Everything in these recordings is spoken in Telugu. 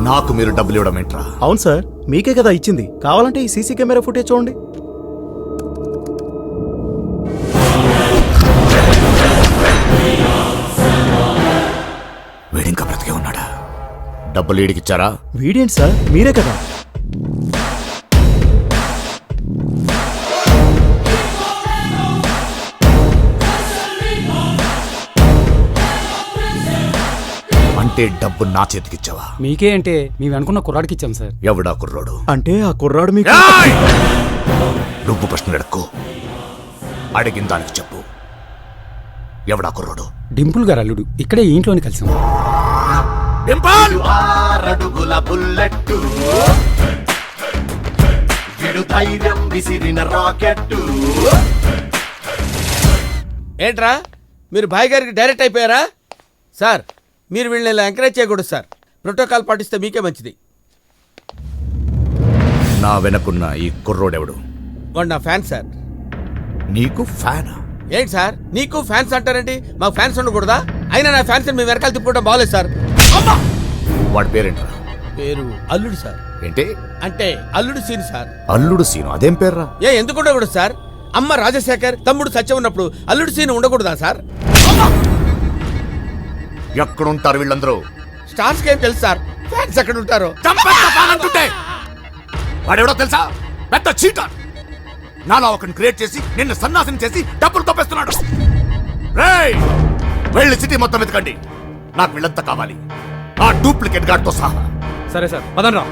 నాకు మీరు డబ్బులు ఇవ్వడం ఏంట్రా? అవును సార్, మీకే కదా ఇచ్చింది. కావాలంటే ఈ సీసీ కెమెరా ఫుటేజ్ చూడండి. వీడింకా బ్రతికే ఉన్నాడా? డబ్బులు వీడికిచ్చారా? వీడేంటి సార్, మీరే కదా. అంటే డబ్బు నా చేతికిచ్చావా? మీకే అంటే మేము అనుకున్న కుర్రాడికి ఇచ్చాం సార్. ఎవడా కుర్రాడు? అంటే ఆ కుర్రాడు మీకు... నువ్వు ప్రశ్న అడక్కు, అడిగిన దానికి చెప్పు. ఎవడా కుర్రాడు? డింపుల్ గారు అల్లుడు. ఇక్కడే ఈ ఇంట్లోనే కలిసాం. అడుగుల బుల్లెట్టు విడు ధైర్యం విసిరిన రాకెట్టు. ఏంట్రా మీరు భాయ్ గారికి డైరెక్ట్ అయిపోయారా? సార్ మీరు వీళ్ళని ఇలా ఎంకరేజ్ చేయకూడదు సార్. ప్రోటోకాల్ పాటిస్తే మీకే మంచిది. నా వెనకున్న ఈ కుర్రోడెవడు? వాడు నా ఫ్యాన్ సార్. నీకు ఫ్యానా? ఏంటి సార్ నీకు ఫ్యాన్స్ అంటారండి? మాకు ఫ్యాన్స్ ఉండకూడదా? అయినా నా ఫ్యాన్స్ మీ వెనకాల తిప్పుకోవడం బాగలేదు సార్. వాడి పేరేంట్రా? పేరు అల్లుడు సార్. ఏంటి అంటే అల్లుడు సీన్ సార్. అల్లుడు సీను? అదేం పేర్రా? ఎందుకు ఉండకూడదు సార్? అమ్మ రాజశేఖర్, తమ్ముడు సత్యం ఉన్నప్పుడు అల్లుడు సీన్ ఉండకూడదా సార్? ఎక్కడుంటారు వీళ్ళందరూ? స్టార్స్ ఏం తెలుసు సార్, ఫ్యాన్స్ ఎక్కడ ఉంటారో. వాడెవడో తెలుసా? పెద్ద చీటర్. నాలా ఒకరిని క్రియేట్ చేసి నిన్ను సన్నాసం చేసి డబ్బులు తప్పేస్తున్నాడు. రేయ్, వెళ్ళి సిటీ మొత్తం వెతకండి. నాకు వీళ్ళంతా కావాలి, ఆ డూప్లికేట్ గార్డ్తో సహా. సరే సార్, పదండ్రా.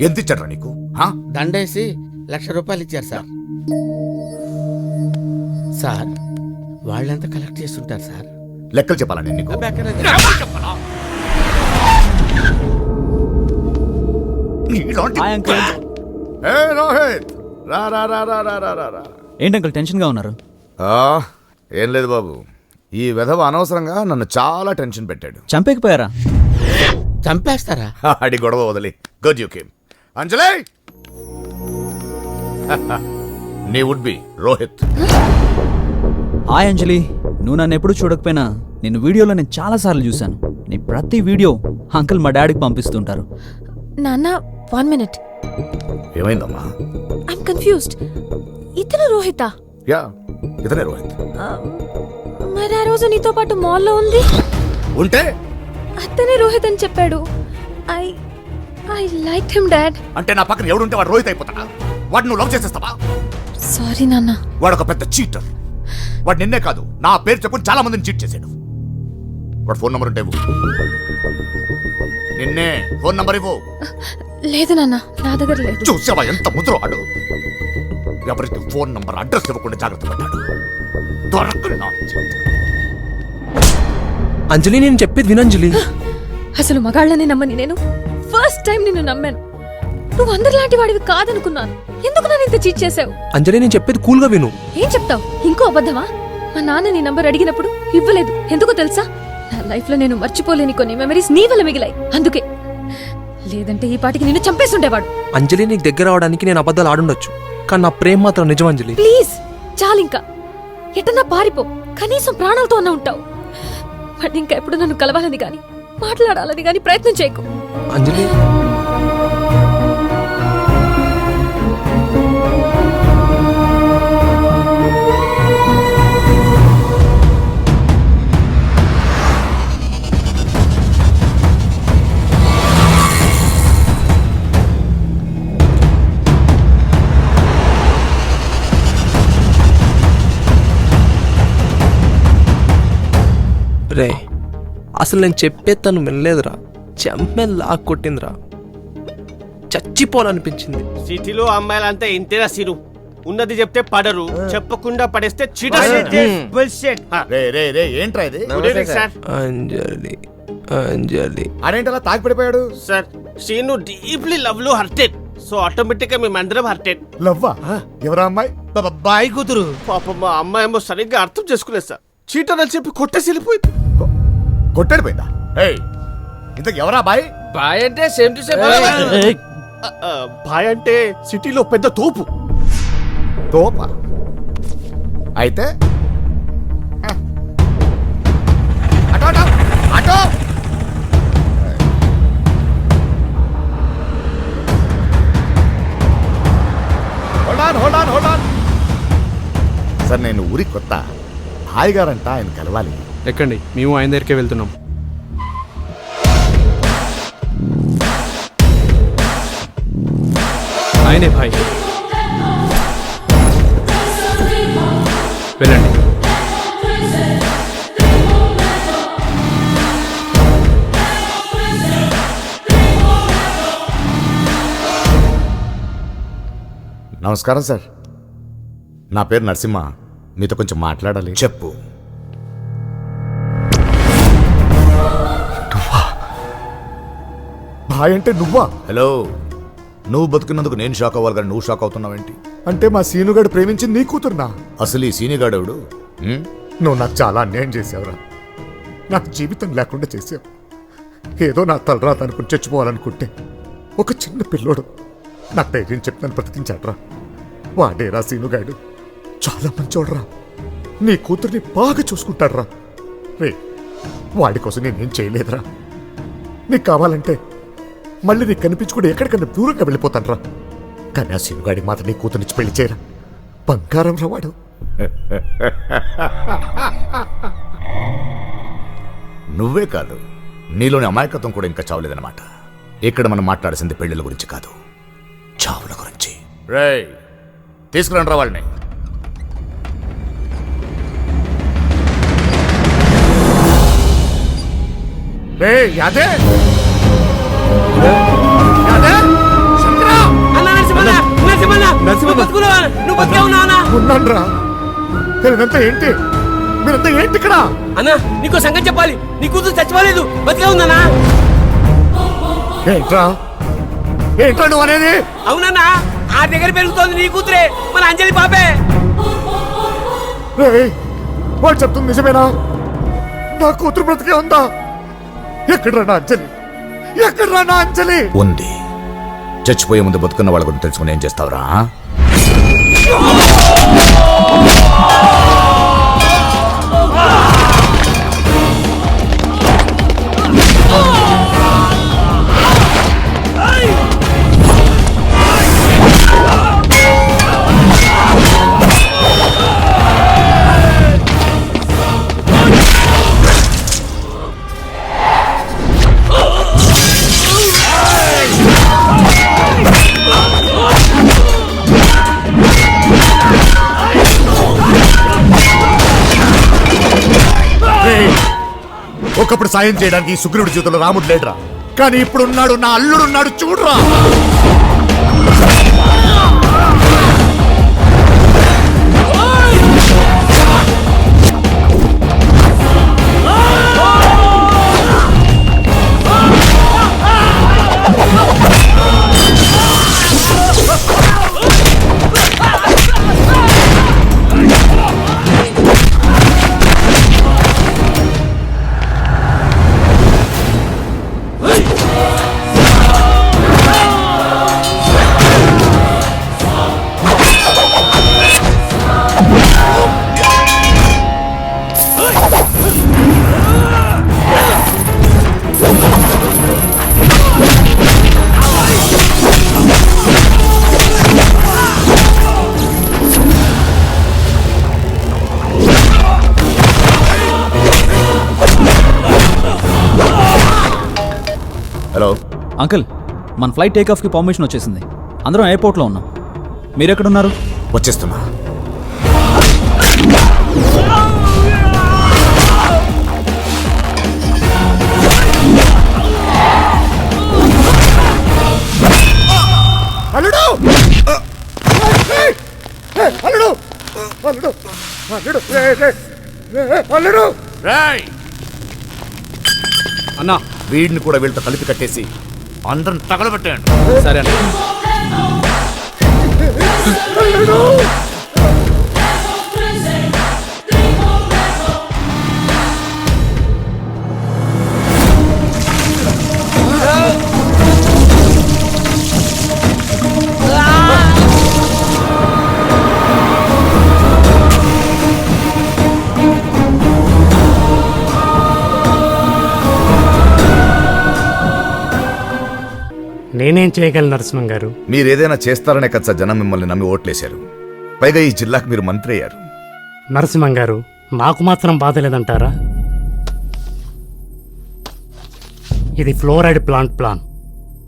ఎంత ఇచ్చాడ్రా నీకు? దండేసి 1,00,000 రూపాయలు ఇచ్చారు సార్. సార్ వాళ్ళెంత కలెక్ట్ చేస్తుంటారు సార్? లెక్కలు చెప్పాలా నేను నీకు? ఏ రోహిత్, రా రా రా రా రా రా రా. ఏంటి అంకుల్ టెన్షన్గా ఉన్నారు? ఏం లేదు బాబు, ఈ వెధవ అనవసరంగా నన్ను చాలా టెన్షన్ పెట్టాడు. చంపేకపోయారా? చంపేస్తారా? అడి గొడవ వదిలి గుడ్ యూ కేమ్. అంజలి, నీ would be Rohit. Hi Anjali, నువ్వు నన్ను ఎప్పుడు చూడకపోయినా నేను వీడియోలో నేను చాలాసార్లు చూశాను. నీ ప్రతి వీడియో అంకుల్ మా డాడీకి పంపిస్తుంటారు. నాన్న 1 minute. ఏమైందమ్మా? I'm confused. ఇతను రోహితా? యా, ఇతనే రోహిత్. మరి ఆ రోజు నీతో పాటు మాల్లో ఉంది ఉంటే అతనే రోహిత్ అని చెప్పాడు. I like him dad. అంటే నా పక్కన ఎవడుంటే వాడు రోహిత్ అయిపోతాడా? వాడు నువ్వు లవ్ చేసేస్తావా? సారీ నాన్న. వాడు ఒక పెద్ద చీటర్. వాడు నిన్నే కాదు, నా పేరు చెప్పుకుని చాలా మందిని చీట్ చేశాడు. వాడు ఫోన్ నంబర్ ఉంటే ఇవ్వు. నిన్నే ఫోన్ నంబర్ ఇవ్వు. లేదు నాన్న, నా దగ్గర లేదు. చూసావా ఎంత ముద్రవాడు? ఎవరికి ఫోన్ నంబర్ అడ్రస్ ఇవ్వకుండా జాగ్రత్త పడ్డాడు. అంజలి, నేను చెప్పేది వినంజలి. అసలు మగాళ్ళని నమ్మని నేను ఫస్ట్ టైం నిన్ను నమ్మాను. నువ్వు అందరిలాంటి వాడివి కాదనుకున్నాను. ఎందుకు నన్ను ఇంత చీట్ చేసావు? అంజలి, నేను చెప్పేది కూల్గా విను. ఏం చెప్తావు? ఇంకో అబద్ధమా? మా నాన్న నీ నంబర్ అడిగినప్పుడు ఇవ్వలేదు. ఎందుకో తెలుసా? నా లైఫ్ లో నేను మర్చిపోలేని కొన్ని మెమరీస్ నీ వల్ల మిగిలాయి, అందుకే. లేదంటే ఈ పాటికి నిన్ను చంపేస్తుండేవాడు. అంజలి, నీకు దగ్గర అవడానికి నేను అబద్ధాలు ఆడుండొచ్చు, కానీ నా ప్రేమ మాత్రం నిజం అంజలి. ప్లీజ్ చాలింకా. ఎటన్నా పారిపో, కనీసం ప్రాణాలతో అన్న ఉంటావు. బట్ ఇంకా ఎప్పుడు నన్ను కలవాలని గాని మాట్లాడాలని గాని ప్రయత్నం చేయకు అంజలి. రే, అసలు నేను చెప్పేది తను వినలేదురా. చెమ్మెన్ లాక్ కొట్టిందిరా. చచ్చిపోవాలనిపించింది. సిటీలో అమ్మాయిలంతా ఇంతేనా సీను? ఉన్నది చెప్తే పడరు, చెప్పకుండా పడేస్తే ఏంట్రా ఇది? అంజలి, అంజలి అదేంటలా తాగి పడిపోయాడు? సార్, సీను డీప్లీ లవ్ లో హర్టెడ్. సో ఆటోమేటిక్ గా మేమందరం హర్టెడ్. లవ్వా? ఎవరా అమ్మాయి? బాయ్ కూతురు. పాపం మా అమ్మాయి ఏమో సరిగ్గా అర్థం చేసుకోలేదు సార్. చీటర్ అని చెప్పి కొట్టేసి వెళ్ళిపోయింది. కొట్టాడిపోయిందా? ఇంతకు ఎవరా బాయ్? బాయ్ అంటే సేమ్ టు సేమ్ బాయ్ అంటే సిటీలో పెద్ద తోపు. తోప అయితే అటో అటో అటో. సార్ నేను ఊరికి కొత్త, హాయ్ గారంట ఆయన కలవాలి. ఎక్కండి, మేము ఆయన దగ్గరికే వెళ్తున్నాం. ఆయనే భాయ్, వెళ్ళండి. నమస్కారం సార్, నా పేరు నరసింహ, మీతో కొంచెం మాట్లాడాలి. చెప్పు. భాయ్ అంటే నువ్వా? హలో, నువ్వు బతుకున్నందుకు నేను షాక్ అవ్వాలి కానీ నువ్వు షాక్ అవుతున్నావేంటి? అంటే మా సీనుగాడు ప్రేమించింది నీ కూతురునా? అసలు ఈ సీనుగాడెవడు? నువ్వు నాకు చాలా అన్యాయం చేసావురా, నాకు జీవితం లేకుండా చేసావు. ఏదో నా తలరాత అనుకుని చచ్చిపోవాలనుకుంటే ఒక చిన్న పిల్లోడు నాకు ధైర్యం చెప్పి నన్ను బ్రతికించాడ్రా. వాడేరా సీనుగాడు, చాలా మంచోడ్రా, నీ కూతుర్ని బాగా చూసుకుంటాడ్రా. రే, వాడి కోసం నేనేం చేయలేదురా. నీకు కావాలంటే మళ్ళీ నీకు కనిపించుకుంటే ఎక్కడికన్నా దూరంగా వెళ్ళిపోతాను రా. కానీ ఆ సీనుగాడికి మాత్రం నీ కూతుర్నిచ్చి పెళ్లి చేయరా. బంగారం రా వాడు. నువ్వే కాదు, నీలోని అమాయకత్వం కూడా ఇంకా చావలేదన్నమాట. ఇక్కడ మనం మాట్లాడాల్సింది పెళ్లిళ్ళ గురించి కాదు, చావుల గురించి. రేయ్, తీసుకురండి రా వాళ్ళని. యాదే ఉన్నాన్రా. మీరంతా ఏంటి, మీరంతా ఏంటి ఇక్కడ? అన్నా నీకో సంగతి చెప్పాలి, నీ కూతురు చచ్చిపోలేదు, బతికే ఉందన్నా. ఏంట్రా ఏంట్రా నువ్వు అనేది? అవునన్నా, ఆ దగ్గర పెరుగుతోంది నీ కూతురే, మన అంజలి పాపే. వాడు చెప్తుంది నిజమేనా? నా కూతురు బ్రతికే ఉందా? ఎక్కడ్రా నా అంజలి, ఎక్కడ్రా నా అంజలి? ఉంది. చచ్చిపోయే ముందు బతుకున్న వాళ్ళ గురించి తెలుసుకుని ఏం చేస్తావురా? ఒకప్పుడు సాయం చేయడానికి సుగ్రీవుడి జీవితంలో రాముడు లేడురా, కానీ ఇప్పుడున్నాడు, నా అల్లుడున్నాడు, చూడరా. హలో అంకుల్, మన ఫ్లైట్ టేక్ ఆఫ్కి పర్మిషన్ వచ్చేసింది. అందరం ఎయిర్పోర్ట్లో ఉన్నాం. మీరెక్కడున్నారు? వచ్చేస్తున్నా. అల్లుడు, అల్లుడు, అల్లుడు, అల్లుడు, అల్లుడు. అన్నా, వీడిని కూడా వీళ్ళతో కలిపి కట్టేసి అందరం తగలబెట్టాడు. సరే అన్న. అల్లుడు, నేనేం చేయగలను నరసింహం గారు? మీరేదైనా చేస్తారనే కదా జనం మిమ్మల్ని నమ్మి ఓట్లేశారు. పైగా ఈ జిల్లాకు మీరు మంత్రి అయ్యారు. నరసింహం గారు, నాకు మాత్రం బాధ లేదంటారా? ఇది ఫ్లోరైడ్ ప్లాంట్ ప్లాన్.